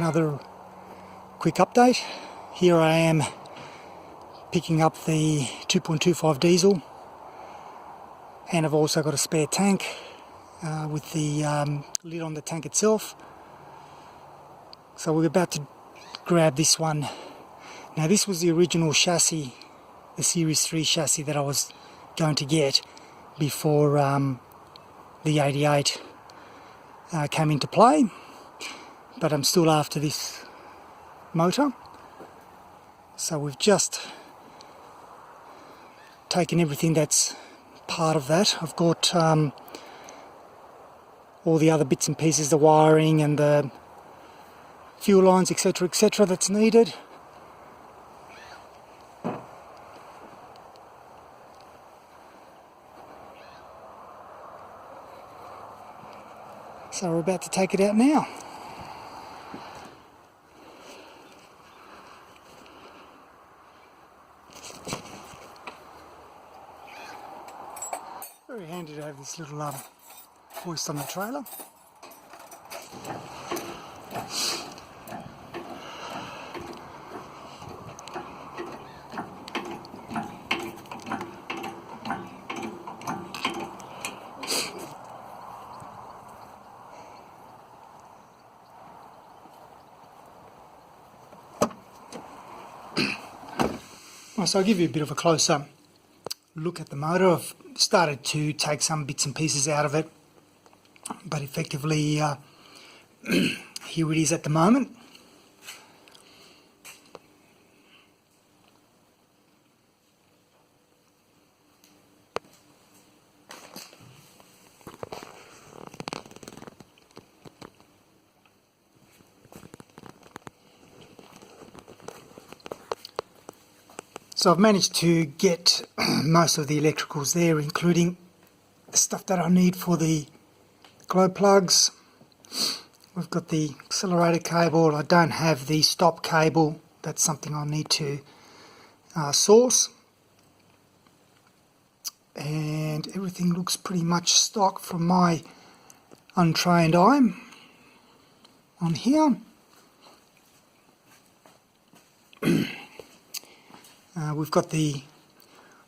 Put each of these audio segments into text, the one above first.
another quick update. Here I am picking up the 2.25 diesel, and I've also got a spare tank with the lid on the tank itself. So we're about to grab this one. Now this was the original chassis, the Series 3 chassis that I was going to get before the 88 came into play, but I'm still after this motor. So we've just taken everything that's part of that. I've got all the other bits and pieces, the wiring and the fuel lines, etc., that's needed. So we're about to take it out now. Very handy to have this little hoist on the trailer. So I'll give you a bit of a closer look at the motor. I've started to take some bits and pieces out of it, but effectively here it is at the moment. So I've managed to get most of the electricals there, including the stuff that I need for the glow plugs. We've got the accelerator cable. I don't have the stop cable. That's something I'll need to source. And everything looks pretty much stock from my untrained eye on here. We've got the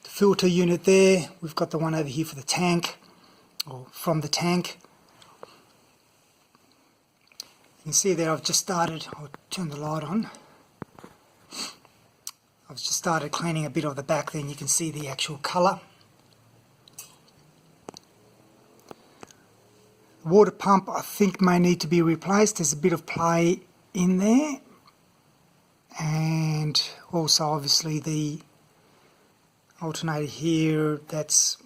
filter unit there. We've got the one over here for the tank, or from the tank. You can see there I've just started, I'll turn the light on. I've just started cleaning a bit of the back there, and you can see the actual colour. The water pump I think may need to be replaced. There's a bit of play in there. And also obviously the alternator here, that's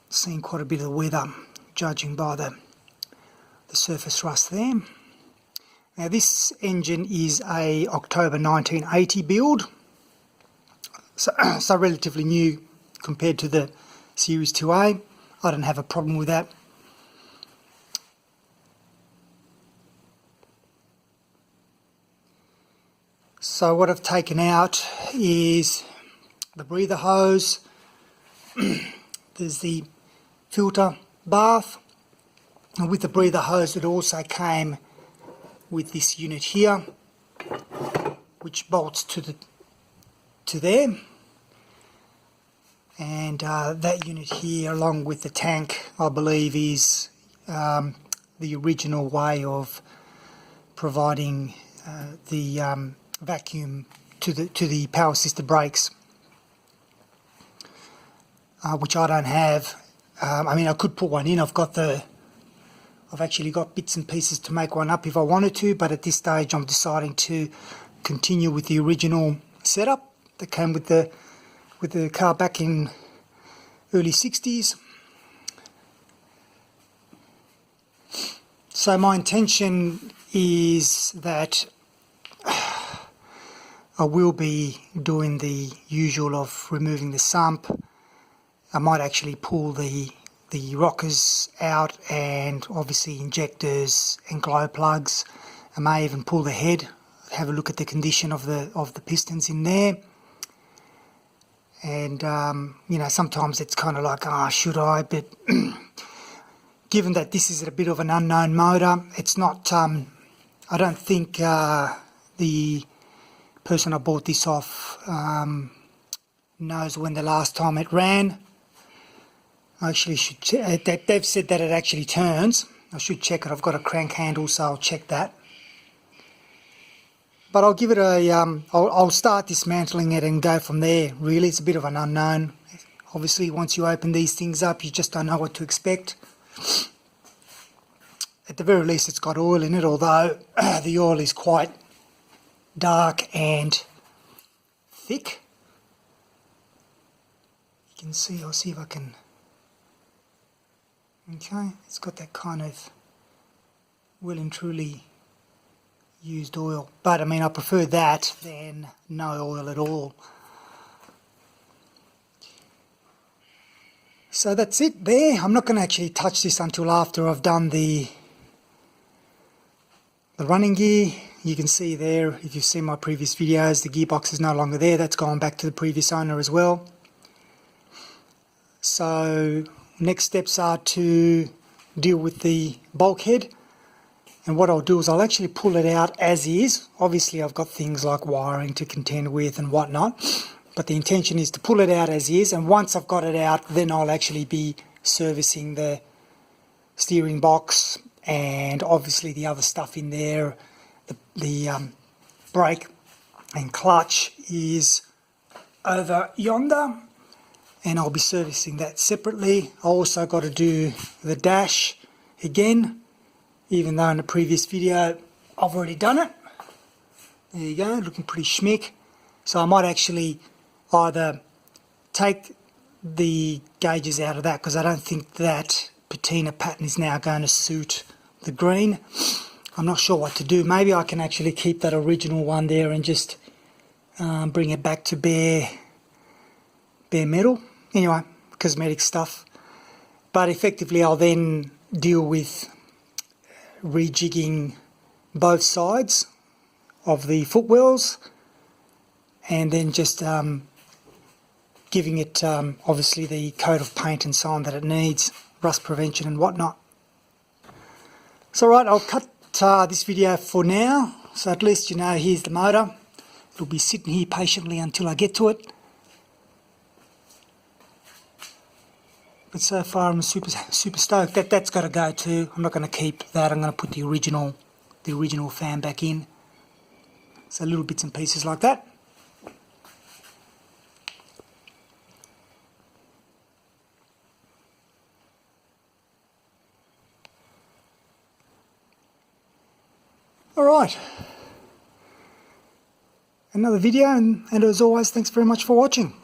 seen quite a bit of weather, judging by the surface rust there. Now this engine is a October 1980 build, so relatively new compared to the Series 2A. I don't have a problem with that. So what I've taken out is the breather hose, there's the filter bath, and with the breather hose it also came with this unit here, which bolts to there, and that unit here along with the tank I believe is the original way of providing the vacuum to the power assisted brakes, which I don't have. I mean, I could put one in. I've actually got bits and pieces to make one up if I wanted to, but at this stage I'm deciding to continue with the original setup that came with the car back in early 60s. So my intention is that I will be doing the usual of removing the sump. I might actually pull the rockers out, and obviously injectors and glow plugs. I may even pull the head, have a look at the condition of the pistons in there. And you know, sometimes it's kind of like, should I? But given that this is a bit of an unknown motor, it's not I don't think the person I bought this off knows when the last time it ran. I actually should check. They've said that it actually turns. I should check it. I've got a crank handle, so I'll check that. But I'll give it a, I'll start dismantling it and go from there. Really, it's a bit of an unknown. Obviously, once you open these things up, you just don't know what to expect. At the very least, it's got oil in it, although the oil is quite dark and thick. You can see, I'll see if I can... Okay, it's got that kind of well and truly used oil. But I mean, I prefer that than no oil at all. So that's it there. I'm not going to actually touch this until after I've done the running gear. You can see there, if you've seen my previous videos, the gearbox is no longer there. That's gone back to the previous owner as well. So next steps are to deal with the bulkhead. And what I'll do is I'll actually pull it out as is. Obviously I've got things like wiring to contend with and whatnot. But the intention is to pull it out as is. And once I've got it out, then I'll actually be servicing the steering box and obviously the other stuff in there. The brake and clutch is over yonder, and I'll be servicing that separately. I also got to do the dash again, even though in the previous video I've already done it. There you go, looking pretty schmick. So I might actually either take the gauges out of that, because I don't think that patina pattern is now going to suit the green. I'm not sure what to do. Maybe I can actually keep that original one there and just bring it back to bare metal. Anyway, cosmetic stuff. But effectively I'll then deal with rejigging both sides of the footwells, and then just giving it obviously the coat of paint and so on that it needs, rust prevention and whatnot. So right, I'll cut this video for now, so at least you know here's the motor. It'll be sitting here patiently until I get to it. But so far I'm super stoked. That's got to go too. I'm not going to keep that. I'm going to put the original fan back in. So little bits and pieces like that. Alright, another video, and as always, thanks very much for watching.